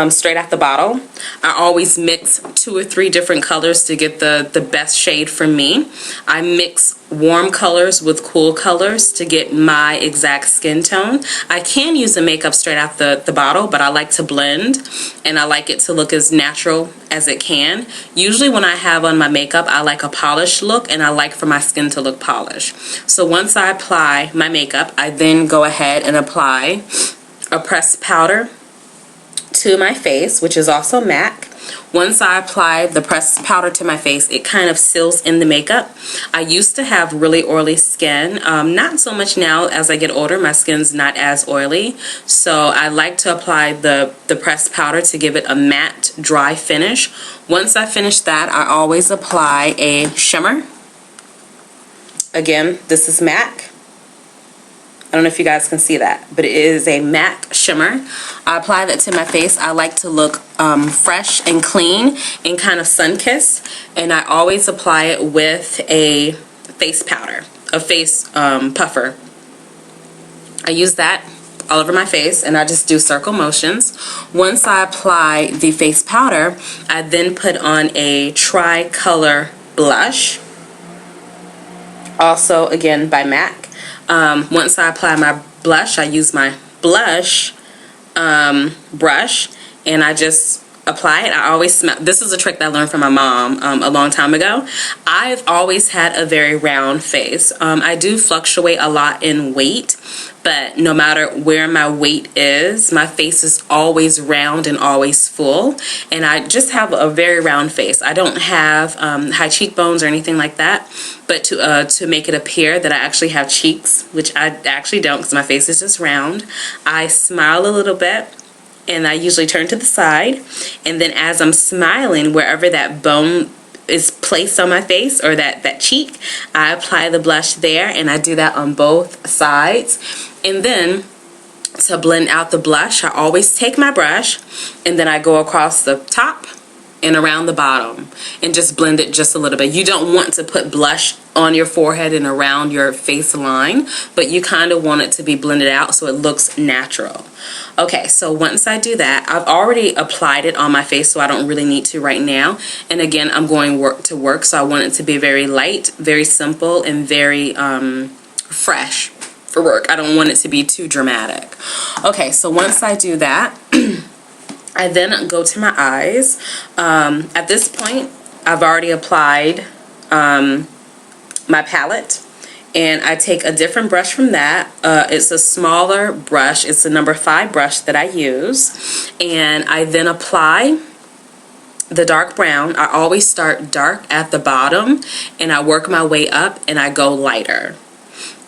straight out the bottle. I always mix 2 or 3 different colors to get the best shade for me. I mix warm colors with cool colors to get my exact skin tone. I can use the makeup straight out the bottle, but I like to blend and I like it to look as natural as it can. Usually when I have on my makeup, I like a polished look and I like for my skin to look polished. So once I apply my makeup, I then go ahead and apply a pressed powder to my face, which is also MAC. Once I apply the pressed powder to my face, it kind of seals in the makeup. I used to have really oily skin, not so much now. As I get older, my skin's not as oily, so I like to apply the pressed powder to give it a matte, dry finish. Once I finish that, I always apply a shimmer. Again, this is MAC. I don't know if you guys can see that, but it is a matte shimmer. I apply that to my face. I like to look fresh and clean and kind of sun-kissed, and I always apply it with a face powder, a face puffer. I use that all over my face, and I just do circle motions. Once I apply the face powder, I then put on a tri-color blush, also again by MAC. Once I apply my blush, I use my blush brush and I just apply it. I always smell. This is a trick that I learned from my mom a long time ago. I've always had a very round face. I do fluctuate a lot in weight, but no matter where my weight is, my face is always round and always full, and I just have a very round face. I don't have high cheekbones or anything like that, but to make it appear that I actually have cheeks, which I actually don't because my face is just round, I smile a little bit. And I usually turn to the side, and then as I'm smiling, wherever that bone is placed on my face or that cheek, I apply the blush there, and I do that on both sides. And then to blend out the blush, I always take my brush and then I go across the top and around the bottom and just blend it just a little bit. You don't want to put blush on your forehead and around your face line, but you kind of want it to be blended out so it looks natural. Okay, so once I do that, I've already applied it on my face, so I don't really need to right now. And again, I'm going to work, so I want it to be very light, very simple, and very fresh for work. I don't want it to be too dramatic. Okay, so once I do that, I then go to my eyes. At this point, I've already applied my palette, and I take a different brush from that. It's a smaller brush. It's the number 5 brush that I use, and I then apply the dark brown. I always start dark at the bottom, and I work my way up, and I go lighter.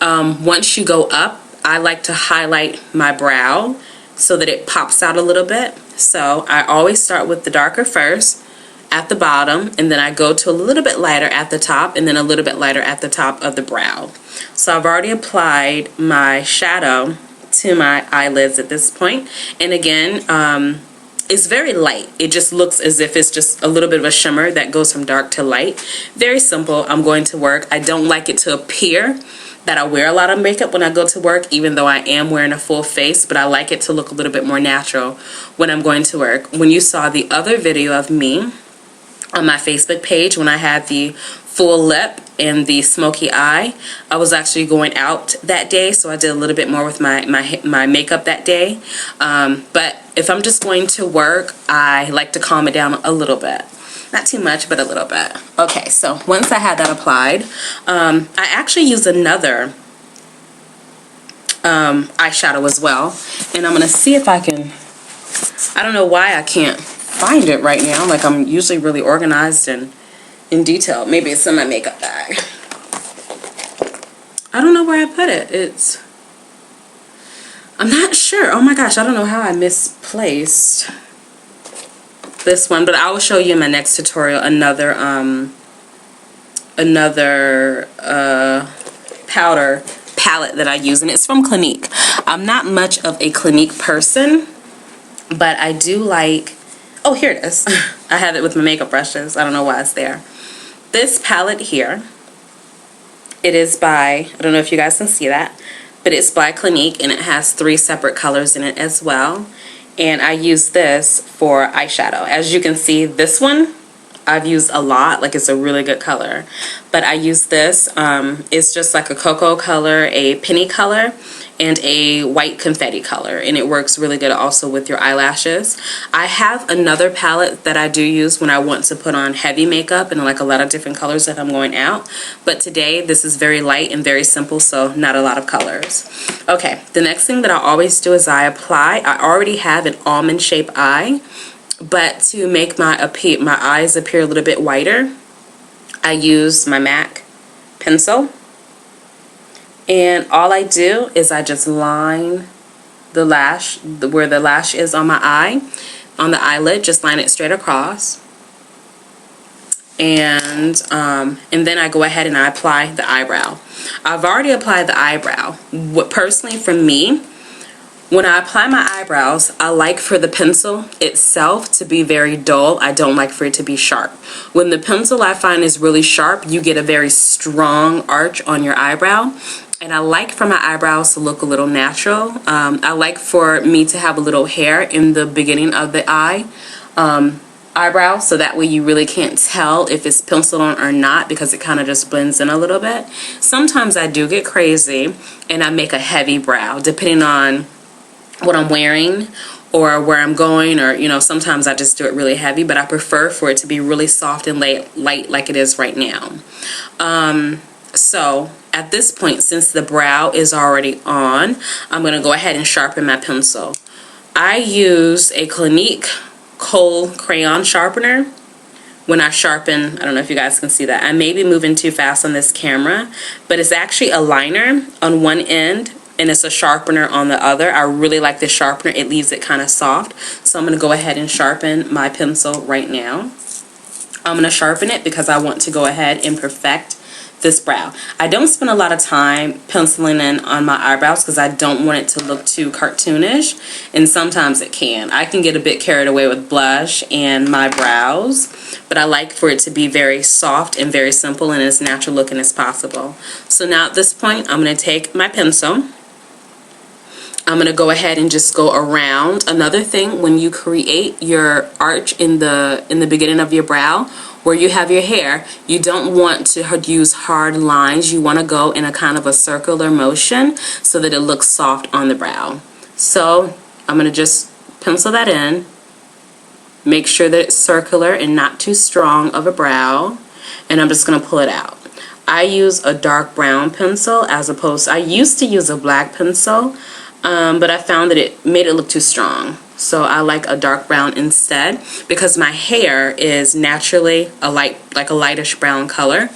Once you go up, I like to highlight my brow so that it pops out a little bit. So I always start with the darker first at the bottom, and then I go to a little bit lighter at the top, and then a little bit lighter at the top of the brow. So I've already applied my shadow to my eyelids at this point, and again, it's very light. It just looks as if it's just a little bit of a shimmer that goes from dark to light. Very simple. I'm going to work. I don't like it to appear that I wear a lot of makeup when I go to work, even though I am wearing a full face, but I like it to look a little bit more natural when I'm going to work. When you saw the other video of me on my Facebook page, when I had the full lip and the smoky eye, I was actually going out that day, so I did a little bit more with my makeup that day. But if I'm just going to work, I like to calm it down a little bit. Not too much, but a little bit. Okay, so once I had that applied, I actually use another eyeshadow as well, and I'm gonna see if I can. I don't know why I can't find it right now. Like, I'm usually really organized and in detail. Maybe it's in my makeup bag. I don't know where I put it. I'm not sure. Oh my gosh, I don't know how I misplaced this one, but I will show you in my next tutorial another powder palette that I use, and it's from Clinique. I'm not much of a Clinique person, but I do like, oh, here it is. I have it with my makeup brushes. I don't know why it's there. This palette here, it is by, I don't know if you guys can see that, but it's by Clinique, and it has 3 separate colors in it as well. and I use this for eyeshadow. As you can see, this one I've used a lot, like it's a really good color. But I use this, it's just like a cocoa color, a penny color, and a white confetti color, and it works really good also with your eyelashes. I have another palette that I do use when I want to put on heavy makeup and like a lot of different colors if I'm going out, but today this is very light and very simple, so not a lot of colors. Okay, the next thing that I always do is I already have an almond shaped eye, but to make my eyes appear a little bit whiter, I use my MAC pencil. And all I do is I just line the lash, where the lash is on my eye, on the eyelid, just line it straight across. And then I go ahead and I apply the eyebrow. I've already applied the eyebrow. Personally, for me, when I apply my eyebrows, I like for the pencil itself to be very dull. I don't like for it to be sharp. When the pencil I find is really sharp, you get a very strong arch on your eyebrow. And I like for my eyebrows to look a little natural. I like for me to have a little hair in the beginning of the eyebrow, so that way you really can't tell if it's penciled on or not, because it kind of just blends in a little bit. Sometimes I do get crazy and I make a heavy brow, depending on what I'm wearing or where I'm going, or you know, sometimes I just do it really heavy, but I prefer for it to be really soft and light like it is right now. So at this point, since the brow is already on, I'm going to go ahead and sharpen my pencil. I use a Clinique kohl crayon sharpener when I sharpen. I don't know if you guys can see that. I may be moving too fast on this camera, but it's actually a liner on one end and it's a sharpener on the other. I really like this sharpener. It leaves it kind of soft. So I'm going to go ahead and sharpen my pencil right now. I'm going to sharpen it because I want to go ahead and perfect this brow. I don't spend a lot of time penciling in on my eyebrows because I don't want it to look too cartoonish, and sometimes it can. I can get a bit carried away with blush and my brows, but I like for it to be very soft and very simple and as natural looking as possible. So now at this point, I'm going to take my pencil. I'm going to go ahead and just go around. Another thing, when you create your arch in the beginning of your brow, where you have your hair, you don't want to use hard lines. You want to go in a kind of a circular motion so that it looks soft on the brow. So I'm going to just pencil that in. Make sure that it's circular and not too strong of a brow. And I'm just going to pull it out. I use a dark brown pencil as opposed, I used to use a black pencil, but I found that it made it look too strong. So I like a dark brown instead, because my hair is naturally like a lightish brown color.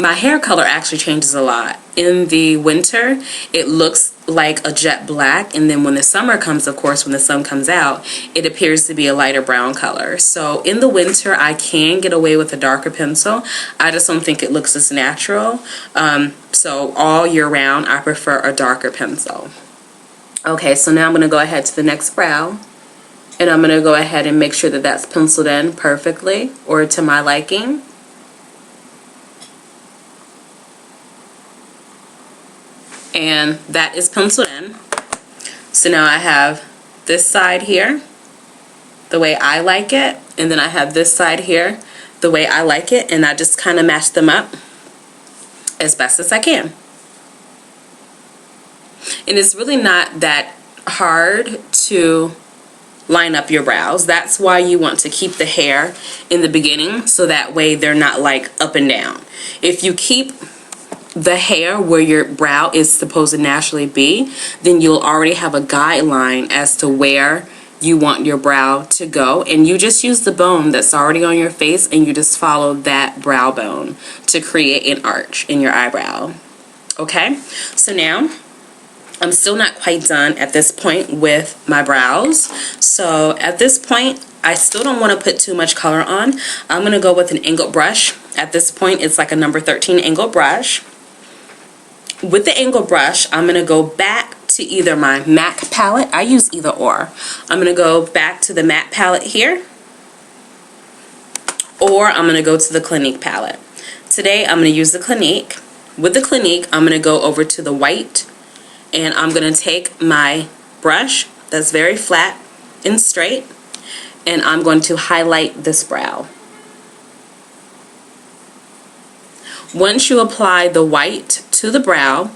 My hair color actually changes a lot. In the winter, it looks like a jet black, and then when the summer comes, of course, when the sun comes out, it appears to be a lighter brown color. So in the winter, I can get away with a darker pencil. I just don't think it looks as natural. So all year round, I prefer a darker pencil. Okay, so now I'm going to go ahead to the next brow. And I'm going to go ahead and make sure that that's penciled in perfectly, or to my liking. And that is penciled in. So now I have this side here, the way I like it. And then I have this side here, the way I like it. And I just kind of match them up as best as I can. And it's really not that hard to line up your brows. That's why you want to keep the hair in the beginning, so that way they're not like up and down. If you keep the hair where your brow is supposed to naturally be, then you'll already have a guideline as to where you want your brow to go, and you just use the bone that's already on your face and you just follow that brow bone to create an arch in your eyebrow. Okay, so now I'm still not quite done at this point with my brows. So at this point, I still don't want to put too much color on. I'm going to go with an angled brush. At this point, it's like a number 13 angled brush. With the angled brush, I'm going to go back to either my MAC palette. I use either or. I'm going to go back to the MAC palette here, or I'm going to go to the Clinique palette. Today, I'm going to use the Clinique. With the Clinique, I'm going to go over to the white, and I'm going to take my brush that's very flat, and straight, and I'm going to highlight this brow. Once you apply the white to the brow,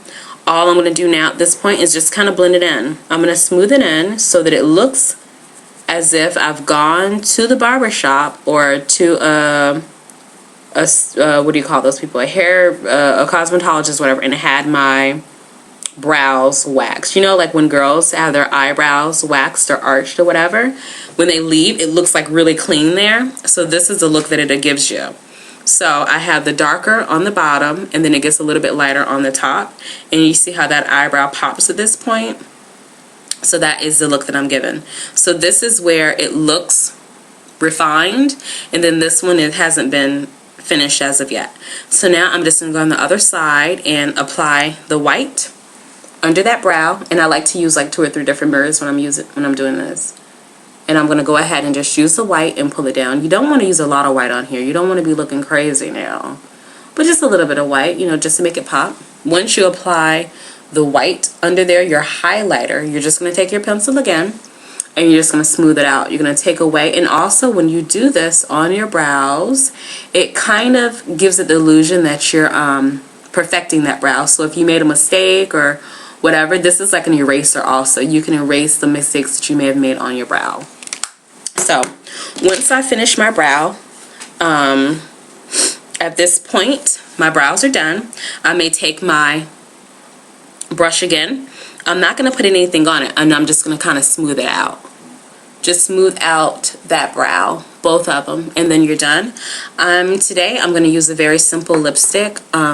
all I'm going to do now at this point is just kind of blend it in. I'm going to smooth it in so that it looks as if I've gone to the barber shop or to what do you call those people? A cosmetologist, whatever, and had my brows waxed. You know, like when girls have their eyebrows waxed or arched or whatever, when they leave, it looks like really clean there. So this is the look that it gives you. So I have the darker on the bottom, and then it gets a little bit lighter on the top, and you see how that eyebrow pops at this point. So that is the look that I'm given. So this is where it looks refined, and then this one, it hasn't been finished as of yet. So now I'm just going to go on the other side and apply the white under that brow, and I like to use like 2 or 3 different mirrors when I'm doing this. And I'm going to go ahead and just use the white and pull it down. You don't want to use a lot of white on here. You don't want to be looking crazy now. But just a little bit of white, you know, just to make it pop. Once you apply the white under there, your highlighter, you're just going to take your pencil again, and you're just going to smooth it out. You're going to take away, and also when you do this on your brows, it kind of gives it the illusion that you're perfecting that brow. So if you made a mistake or whatever, this is like an eraser also. You can erase the mistakes that you may have made on your brow. So once I finish my brow, at this point, my brows are done. I may take my brush again. I'm not going to put anything on it, and I'm just going to kind of smooth it out. Just smooth out that brow, both of them, and then you're done. Today I'm going to use a very simple lipstick, a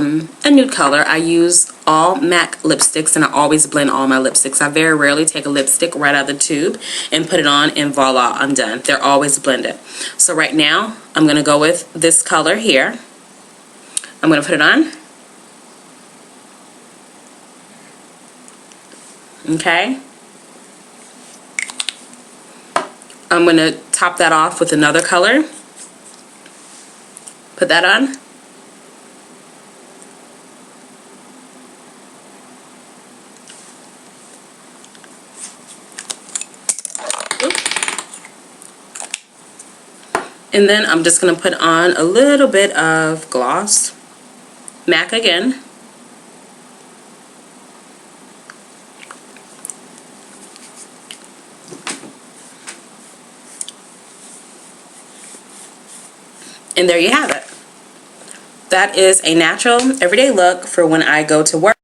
nude color. I use all MAC lipsticks, and I always blend all my lipsticks. I very rarely take a lipstick right out of the tube and put it on, and voila, I'm done. They're always blended. So right now I'm going to go with this color here. I'm going to put it on. Okay. I'm going to top that off with another color. Put that on. And then I'm just going to put on a little bit of gloss. MAC again. And there you have it. That is a natural, everyday look for when I go to work.